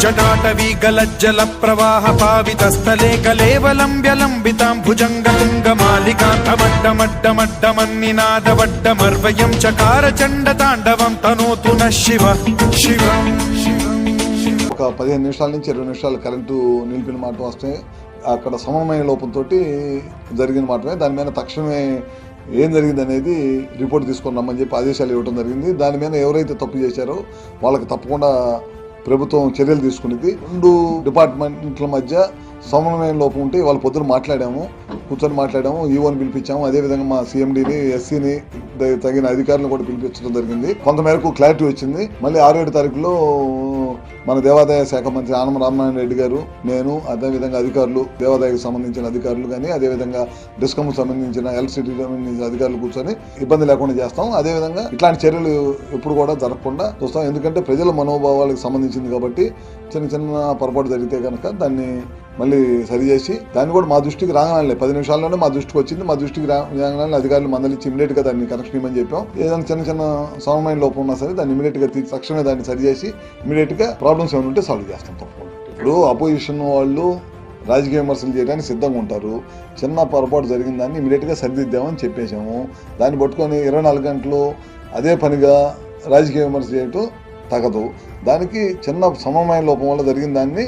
జటాటవీ గలజ్జల ప్రవాహ పావిత స్థలే కలేవలంబ్యలంబితాం భుజంగ తుంగమాలికాంతమడ్డమడ్డమడ్డమన్నినాదవడ్డమర్వయం చకార చండ తాండవం తనోతు న శివ శివం. ఒక 15 నిమిషాల నుంచి 20 నిమిషాలు కరెంటు నిలిపిన మాట వస్తే అక్కడ సమన్వయ లోపంతో జరిగిన మాటమే. దాని మీద తక్షణమే ఏం జరిగింది అనేది రిపోర్ట్ తీసుకొని రమ్మని చెప్పి ఆదేశాలు ఇవ్వడం జరిగింది. దాని మీద ఎవరైతే తప్పు చేశారో వాళ్ళకి తప్పకుండా ప్రభుత్వం చర్యలు తీసుకునేది. 2 డిపార్ట్మెంట్ల మధ్య సమన్వయం లోపం ఉంటే వాళ్ళు పొద్దున కూర్చొని మాట్లాడాము, ఈవోని పిలిపించాము. అదేవిధంగా మా సీఎండీని, ఎస్సీని, తగిన అధికారులను కూడా పిలిపించడం జరిగింది. కొంతమేరకు క్లారిటీ వచ్చింది. మళ్ళీ 6-7 తారీఖులో మన దేవాదాయ శాఖ మంత్రి ఆనం రామనారాయణ రెడ్డి గారు, నేను, అదేవిధంగా అధికారులు, దేవాదాయకు సంబంధించిన అధికారులు కానీ, అదేవిధంగా డిస్కమ్కు సంబంధించిన ఎలక్ట్రిసిటీకి సంబంధించిన అధికారులు కూర్చొని ఇబ్బంది లేకుండా చేస్తాం. అదేవిధంగా ఇట్లాంటి చర్యలు ఎప్పుడు కూడా జరగకుండా చూస్తాం. ఎందుకంటే ప్రజల మనోభావాలకు సంబంధించింది కాబట్టి చిన్న చిన్న పొరపాటు జరిగితే కనుక దాన్ని మళ్ళీ సరిచేసి దాన్ని కూడా మా దృష్టికి రాగానే 10 నిమిషాల్లోనే మా దృష్టికి వచ్చింది. మా దృష్టికి రాగానే అధికారులు మందలిచ్చి ఇమీడియట్గా దాన్ని కనెక్షన్ ఇవ్వమని చెప్పాం. ఏదైనా చిన్న చిన్న సమన్వయం లోపం ఉన్నా సరే దాన్ని ఇమీడియట్గా తక్షణమే దాన్ని సరిచేసి ఇమీడియట్గా ప్రాబ్లమ్స్ ఏమైనా ఉంటే సాల్వ్ చేస్తాం తప్పకుండా. ఇప్పుడు అపోజిషన్ వాళ్ళు రాజకీయ విమర్శలు చేయడానికి సిద్ధంగా ఉంటారు. చిన్న పొరపాటు జరిగిన దాన్ని ఇమీడియట్గా సరిదిద్దామని చెప్పేశాము. దాన్ని పట్టుకొని 24 గంటలు అదే పనిగా రాజకీయ విమర్శ చేయటం తగదు. దానికి చిన్న సమన్వయ లోపం వల్ల జరిగిన దాన్ని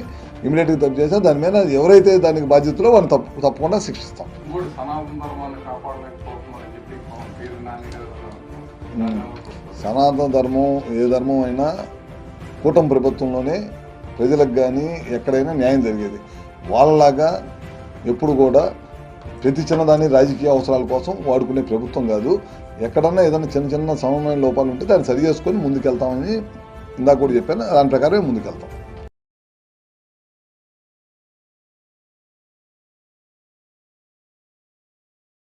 ఇమీడియట్గా తప్పు చేస్తే దాని మీద ఎవరైతే దానికి బాధ్యతలో వాళ్ళని తప్పకుండా శిక్షిస్తాం. సనాతన ధర్మం ఏ ధర్మం అయినా కూటమి ప్రభుత్వంలోనే ప్రజలకు కానీ ఎక్కడైనా న్యాయం జరిగేది. వాళ్ళలాగా ఎప్పుడు కూడా ప్రతి చిన్నదాన్ని రాజకీయ అవసరాల కోసం వాడుకునే ప్రభుత్వం కాదు. ఎక్కడన్నా ఏదైనా చిన్న చిన్న సమన్వయ లోపాలు ఉంటే దాన్ని సరి చేసుకొని ముందుకెళ్తామని ఇందాక కూడా చెప్పాను. దాని ప్రకారమే ముందుకెళ్తాం.